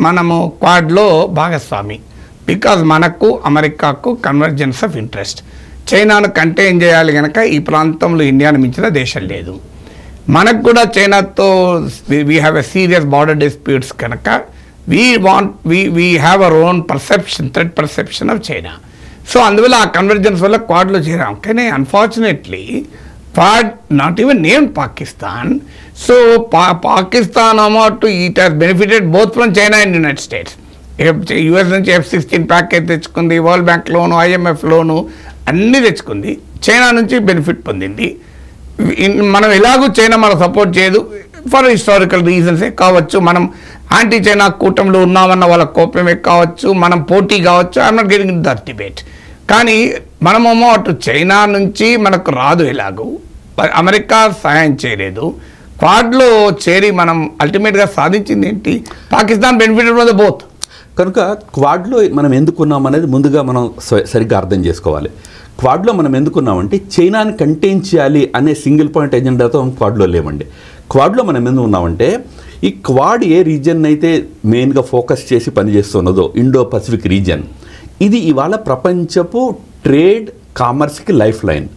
మనము క్వాడ్లో భాగస్వామి. బికాజ్ మనకు అమెరికాకు కన్వర్జెన్స్ ఆఫ్ ఇంట్రెస్ట్. చైనాను కంటైన్ చేయాలి కనుక ఈ ప్రాంతంలో ఇండియాను మించిన దేశం లేదు. మనకు కూడా చైనాతో we have a serious border disputes కనుక we have our own perception, threat perception of China. So అందువల్ల ఆ కన్వర్జెన్స్ వల్ల క్వాడ్లో చేరాం. కానీ unfortunately Quad not even name Pakistan. So Pakistan amount it has benefited both from China and United States. US నుంచి F-16 package తెచ్చుకుంది, World Bank loan, IMF loan అన్నీ తెచ్చుకుంది. చైనా నుంచి బెనిఫిట్ పొందింది. మనం ఎలాగూ చైనా మనం సపోర్ట్ చేయదు ఫర్ హిస్టారికల్ రీజన్సే కావచ్చు, మనం యాంటీ చైనా కూటమిలో ఉన్నామన్న వాళ్ళ కోపమే కావచ్చు, మనం పోటీ కావచ్చు. I'm not getting in that debate. కానీ మనమేమో అటు చైనా నుంచి మనకు రాదు, ఎలాగూ అమెరికా సహాయం చేయలేదు. క్వాడ్లో చేరి మనం అల్టిమేట్గా సాధించింది ఏంటి? Pakistan benefited from the both. కనుక క్వాడ్లో మనం ఎందుకున్నాం అనేది ముందుగా మనం సరిగ్గా అర్థం చేసుకోవాలి. క్వాడ్లో మనం ఎందుకున్నామంటే చైనాని కంటైన్ చేయాలి అనే సింగిల్ పాయింట్ ఎజెండాతో క్వాడ్లో లేమండి. క్వాడ్లో మనం ఎందుకు ఉన్నామంటే ఈ క్వాడ్ ఏ రీజియన్ అయితే మెయిన్గా ఫోకస్ చేసి పనిచేస్తున్నదో ఇండో పసిఫిక్ రీజియన్, ఇది ఇవాళ ప్రపంచపు ట్రేడ్ కామర్స్కి life line.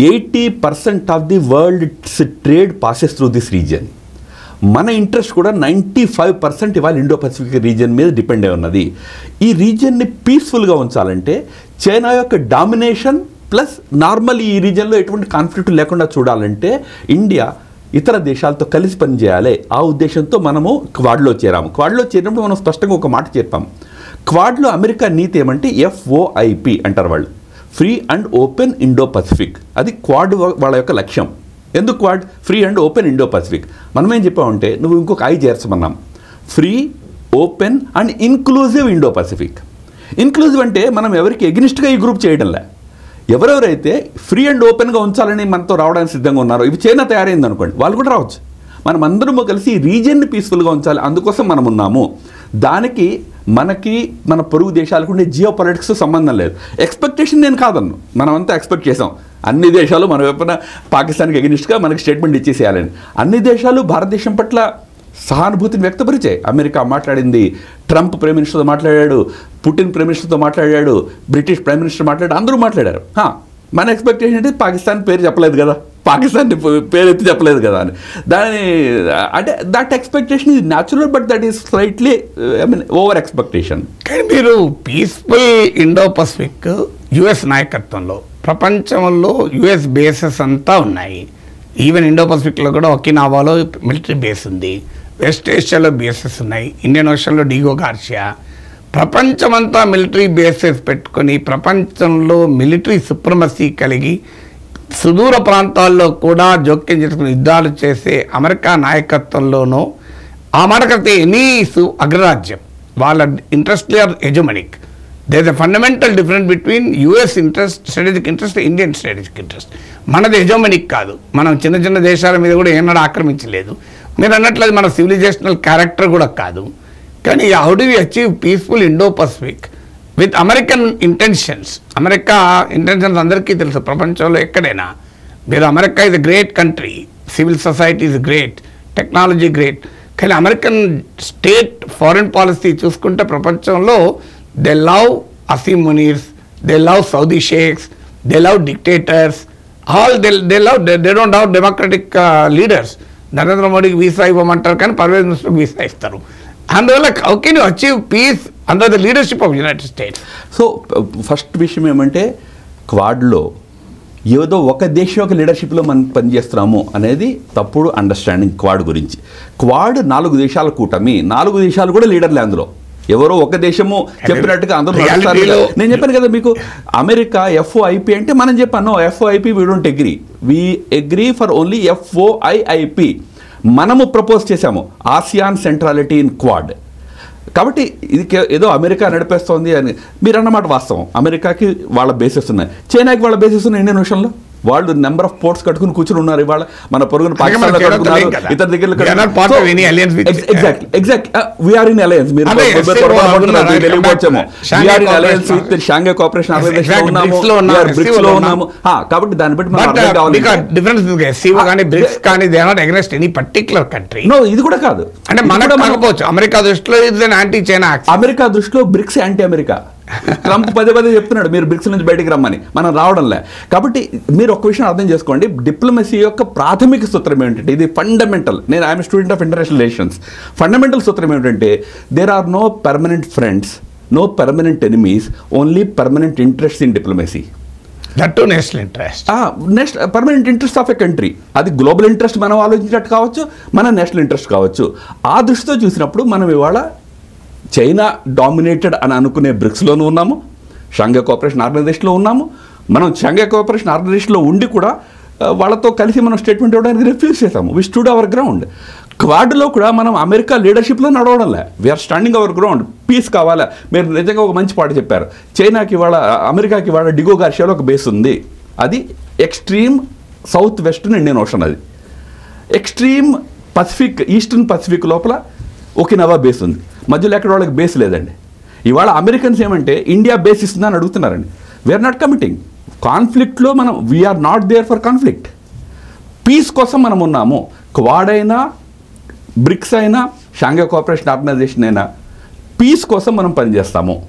80% of the world's trade passes through this region. మన ఇంట్రెస్ట్ కూడా 95% ఇవాళ ఇండో పసిఫిక్ రీజియన్ మీద డిపెండ్ అయి ఉన్నది. ఈ రీజియన్ని పీస్ఫుల్గా ఉంచాలంటే చైనా యొక్క డామినేషన్ ప్లస్ నార్మల్ ఈ రీజియన్లో ఎటువంటి కాన్ఫ్లిక్ట్ లేకుండా చూడాలంటే ఇండియా ఇతర దేశాలతో కలిసి పనిచేయాలి. ఆ ఉద్దేశంతో మనము క్వాడ్లో చేరాము. క్వాడ్లో చేరినప్పుడు మనం స్పష్టంగా ఒక మాట చెప్పాము. క్వాడ్లో అమెరికా నీతి ఏమంటే FOIP అంటారు వాళ్ళు, free and open Indo Pacific. అది క్వాడ్ వాళ్ళ యొక్క లక్ష్యం. ఎందుకు Quad? Free and open Indo Pacific. మనం ఏం చెప్పామంటే నువ్వు ఇంకొక చేర్చమన్నాం, free open and inclusive Indo Pacific. Inclusive అంటే మనం ఎవరికి ఎగ్నిస్ట్గా ఈ గ్రూప్ చేయడంలే. ఎవరెవరైతే ఫ్రీ అండ్ ఓపెన్గా ఉంచాలని మనతో రావడానికి సిద్ధంగా ఉన్నారో, ఇవి చైనా తయారైంది అనుకోండి, వాళ్ళు కూడా రావచ్చు. మనం అందరము కలిసి ఈ రీజియన్ని పీస్ఫుల్గా ఉంచాలి, అందుకోసం మనం ఉన్నాము. దానికి మనకి మన పొరుగు దేశాలకు ఉండే జియో పొలిటిక్స్ సంబంధం లేదు. ఎక్స్పెక్టేషన్ నేను కాదన్ను, మనమంతా ఎక్స్పెక్ట్ చేసాం అన్ని దేశాలు మన వైపున పాకిస్తాన్కి ఎగనిస్ట్గా మనకి స్టేట్మెంట్ ఇచ్చేసేయాలని. అన్ని దేశాలు భారతదేశం పట్ల సహానుభూతిని వ్యక్తపరిచాయి. అమెరికా మాట్లాడింది, ట్రంప్ ప్రైమ్ మినిస్టర్తో మాట్లాడాడు, పుటిన్ ప్రైమ్ మినిస్టర్తో మాట్లాడాడు, బ్రిటిష్ ప్రైమ్ మినిస్టర్ మాట్లాడాడు, అందరూ మాట్లాడారు. మన ఎక్స్పెక్టేషన్ అంటే పాకిస్తాన్ పేరు చెప్పలేదు కదా, పాకిస్తాన్ పేరు ఎత్తి చెప్పలేదు కదా అని. దాని అంటే that expectation is natural, but that is slightly over expectation. కానీ మీరు పీస్ఫుల్ ఇండో పసిఫిక్ US నాయకత్వంలో ప్రపంచంలో US బేసెస్ అంతా ఉన్నాయి. ఈవెన్ ఇండో పసిఫిక్లో కూడా ఒకినావాలో మిలిటరీ బేస్ ఉంది, వెస్ట్ ఏషియాలో బేసెస్ ఉన్నాయి, ఇండియన్ ఓషన్లో డిగో గార్షియా. ప్రపంచమంతా మిలిటరీ బేసెస్ పెట్టుకొని ప్రపంచంలో మిలిటరీ సుప్రమసీ కలిగి సుదూర ప్రాంతాల్లో కూడా జోక్యం చేసుకుని యుద్ధాలు చేసే అమెరికా నాయకత్వంలోనూ ఆ మాటకైతే ఎనీ అగ్రరాజ్యం వాళ్ళ interests are hegemonic. There is a fundamental difference between US interest, strategic interest, Indian strategic interest. మనది హెజమనిక్ కాదు, మనం చిన్న చిన్న దేశాల మీద కూడా ఏనాడు ఆక్రమించలేదు. మీరు అన్నట్లయితే మన సివిలైజేషనల్ క్యారెక్టర్ కూడా కాదు. కానీ how do we achieve peaceful Indo Pacific with American intentions? America intentions అందరికీ తెలుసు ప్రపంచంలో ఎక్కడైనా. మీరు America is a great country, civil society is great, technology great. కానీ అమెరికన్ స్టేట్ ఫారెన్ పాలసీ చూసుకుంటే ప్రపంచంలో they love Asim Munirs, they love Saudi sheikhs, they love dictators, all they love, they don't love democratic leaders. Narendra మోడీకి visa ఇవ్వమంటారు కానీ పర్వేజ్ ముషరఫ్కి visa ఇస్తారు. అందువల్ల how can you achieve peace under the leadership of United States? So first విషయం ఏమంటే క్వాడ్లో ఏదో ఒక దేశం యొక్క లీడర్షిప్లో మనం పనిచేస్తున్నాము అనేది తప్పుడు అండర్స్టాండింగ్ క్వాడ్ గురించి. క్వాడ్ 4 దేశాల కూటమి, 4 దేశాలు కూడా లీడర్లే. అందులో ఎవరో ఒక దేశము చెప్పినట్టుగా అందరూ. నేను చెప్పాను కదా మీకు, అమెరికా FOIP అంటే మనం చెప్పాను FOIP we don't agree, we agree for only FOIIP. మనము ప్రపోజ్ చేశాము ఆసియాన్ సెంట్రాలిటీ ఇన్ క్వాడ్. కాబట్టి ఇది ఏదో అమెరికా నడిపేస్తోంది అని మీరు అన్నమాట వాస్తవం. అమెరికాకి వాళ్ళ బేసెస్ ఉన్నాయి, చైనాకి వాళ్ళ బేసెస్ ఉన్నాయి ఇండియన్ ఓషన్లో. వాళ్ళు నెంబర్ ఆఫ్ పోర్ట్స్ కట్టుకుని కూర్చుని ఉన్నారు. ఇవాళ మన పొరుగున మనకి పాకిస్తాన్లో చేయడం కట్టుకున్నారు, తెలియదు కదా. ఇతర దగ్గర We are not part of any alliance with- exactly we are in alliance. మీరు అదే, తెలియకపోవచ్చేమో. Shanghai we are in alliance Cooperation with Shanghai Cooperation Organisation Exactly, ఉన్నాము, BRICS లో ఉన్నాము, బ్రిక్స్ SCO లో లో ఉన్నాము. కాబట్టి దాన్ని బట్టి మనం అర్థం కావాలి. డిఫరెన్స్ SCO కానీ బ్రిక్స్ కానీ they are not against any particular country. No, ఇది కూడా కాదు. అంటే ఇది మనకు కూడా మనం- కాకపోవచ్చు, అమెరికా దృష్టిలో it's an anti China act. America దృష్టిలో బ్రిక్స్ యాంటీ అమెరికా. ట్రంప్ పదే చెప్తున్నాడు మీరు బ్రిక్స్ నుంచి బయటికి రమ్మని, మనం రావడంలే. కాబట్టి మీరు ఒక విషయం అర్థం చేసుకోండి, డిప్లొమసీ యొక్క ప్రాథమిక సూత్రం ఏమిటంటే, ఇది ఫండమెంటల్. నేను I'm student of international relations. Fundamental సూత్రం ఏమిటంటే there are no permanent friends, no permanent enemies, only permanent interest in diplomacy. That to national interest. Next permanent interest of a country. అది global interest మనం ఆలోచించినట్టు కావచ్చు, మన national interest కావచ్చు. ఆ దృష్టితో చూసినప్పుడు మనం ఇవాళ చైనా డామినేటెడ్ అని అనుకునే బ్రిక్స్లోనూ ఉన్నాము, షాంఘై కోఆపరేషన్ ఆర్గనైజేషన్లో ఉన్నాము. మనం షాంఘై కోఆపరేషన్ ఆర్గనైజేషన్లో ఉండి కూడా వాళ్ళతో కలిసి మనం స్టేట్మెంట్ ఇవ్వడానికి రిఫ్యూజ్ చేసాము. We stood our ground. క్వాడ్లో కూడా మనం అమెరికా లీడర్షిప్లో నడవడంలే, we are standing our ground. Peace కావాలా? మీరు నిజంగా ఒక మంచి పాట చెప్పారు. చైనాకి ఇవాళ, అమెరికాకి ఇవాళ డిగో గార్షియాలో ఒక బేస్ ఉంది. అది extreme south western Indian ocean. అది ఎక్స్ట్రీమ్ పసిఫిక్, ఈస్టర్న్ పసిఫిక్ లోపల ఒకినవా బేస్ ఉంది. మధ్యలో ఎక్కడ వాళ్ళకి బేస్ లేదండి. ఇవాళ అమెరికన్స్ ఏమంటే ఇండియా బేస్ ఇస్తుందని అడుగుతున్నారండి. We are not committing. కాన్ఫ్లిక్ట్లో మనం we are not there for conflict. Peace కోసం మనం ఉన్నాము. క్వాడ్ అయినా, బ్రిక్స్ అయినా, షాంఘై కోఆపరేషన్ ఆర్గనైజేషన్ అయినా పీస్ కోసం మనం పనిచేస్తాము.